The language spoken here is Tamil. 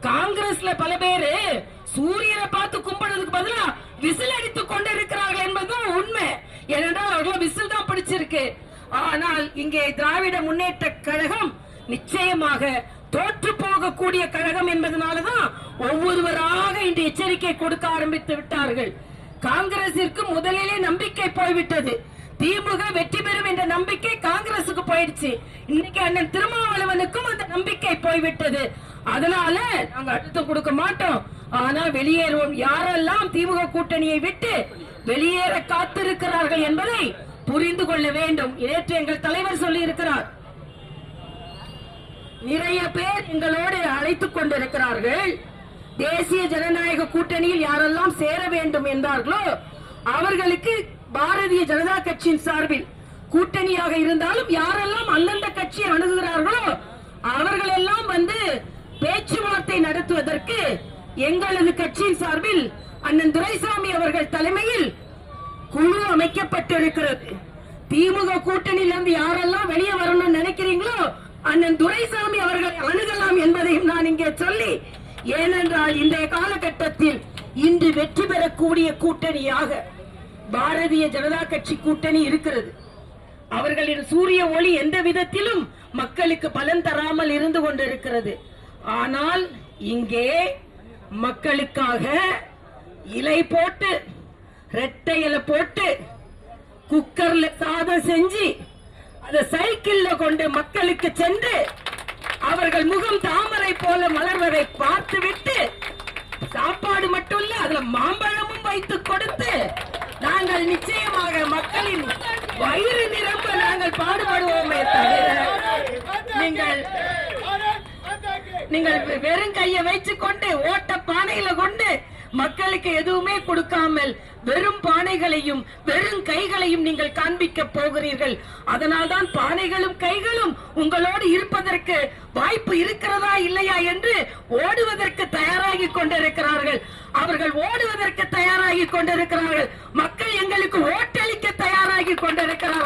காங்கிரஸ்ல பல பேரு சூரியனை பார்த்து கும்பிடுறதுக்கு பதிலா விசில் அடித்துக் கொண்டிருக்கிறார்கள் என்பதுதான் உண்மை. ஏனென்றால் அவர்கள் விசில் தான் பிடிச்சிருக்கு. ஆனால் இங்கே திராவிட முன்னேற்ற கழகம் நிச்சயமாக தோற்று போகக்கூடிய கழகம் என்பதனாலதான் ஒவ்வொருவராக இன்று எச்சரிக்கை கொடுக்க ஆரம்பித்து விட்டார்கள். காங்கிரசிற்கு முதலிலே நம்பிக்கை போய்விட்டது. திமுக வெற்றி பெறும் என்ற நம்பிக்கை காங்கிரசுக்கு போயிடுச்சு. இன்னைக்கு அண்ணன் திருமாவளவனுக்கும் அந்த நம்பிக்கை போய்விட்டது. அதனால நாங்க அடுத்து கொடுக்க மாட்டோம், ஆனா வெளியேறுவோம். யாரெல்லாம் திமுக கூட்டணியை விட்டு வெளியேற காத்திருக்கிறார்கள் என்பதை புரிந்து கொள்ள வேண்டும். நேற்று எங்கள் தலைவர் சொல்லி இருக்கிறார், நிறைய பேர் எங்களோடு அழைத்துக் கொண்டிருக்கிறார்கள். தேசிய ஜனநாயக கூட்டணியில் யாரெல்லாம் சேர வேண்டும் என்றார்களோ அவர்களுக்கு பாரதிய ஜனதா கட்சியின் சார்பில் கூட்டணியாக இருந்தாலும் யாரெல்லாம் அந்தந்த கட்சியை அணுகுகிறார்களோ அவர்கள் எல்லாம் வந்து பேச்சுவார்த்தை நடத்துவதற்கு எங்களது கட்சியின் சார்பில் அண்ணன் துரைசாமி அவர்கள் தலைமையில் குழு அமைக்கப்பட்டிருக்கிறது. திமுக கூட்டணியில் இருந்து யாரெல்லாம் வெளியே வரணும்னு நினைக்கிறீங்களோ அண்ணன் துரைசாமி அவர்களை அணுகலாம் என்பதையும் நான் இங்கே சொல்லி, ஏனென்றால் இன்றைய காலகட்டத்தில் இன்று வெற்றி பெறக்கூடிய கூட்டணியாக பாரதிய ஜனதா கட்சி கூட்டணி இருக்கிறது. அவர்களின் சூரிய ஒளி எந்த விதத்திலும் மக்களுக்கு பலன் தராமல் இருந்து கொண்டிருக்கிறது. ஆனால் இங்கே மக்களுக்காக இலை போட்டு ரெட்டை இலை போட்டு குக்கர்ல சாதம் செஞ்சு அதை சைக்கிள்ல கொண்டு மக்களுக்கு சென்று அவர்கள் முகம் தாமரை போல மலர்வதை பார்த்துவிட்டு சாப்பாடு மட்டும் இல்ல அதுல மாம்பழமும் வைத்து கொடுத்து நாங்கள் நிச்சயமாக மக்களின் வயிறு நிரம்ப நாங்கள் பாடுபடுவோமே தவிர நீங்கள் வெறும் கையை வைத்துக் கொண்டு ஓட்ட பானையில கொண்டு மக்களுக்கு எதுவுமே கொடுக்காமல் வெறும் பானைகளையும் வெறும் கைகளையும் நீங்கள் காண்பிக்க போகிறீர்கள். அதனால்தான் பானைகளும் கைகளும் உங்களோடு இருப்பதற்கு வாய்ப்பு இருக்கிறதா இல்லையா என்று ஓடுவதற்கு தயாராகி கொண்டிருக்கிறார்கள். அவர்கள் ஓடுவதற்கு தயாராகி கொண்டிருக்கிறார்கள். மக்கள் எங்களுக்கு ஓட்டளிக்க தயாராகி கொண்டிருக்கிறார்கள்.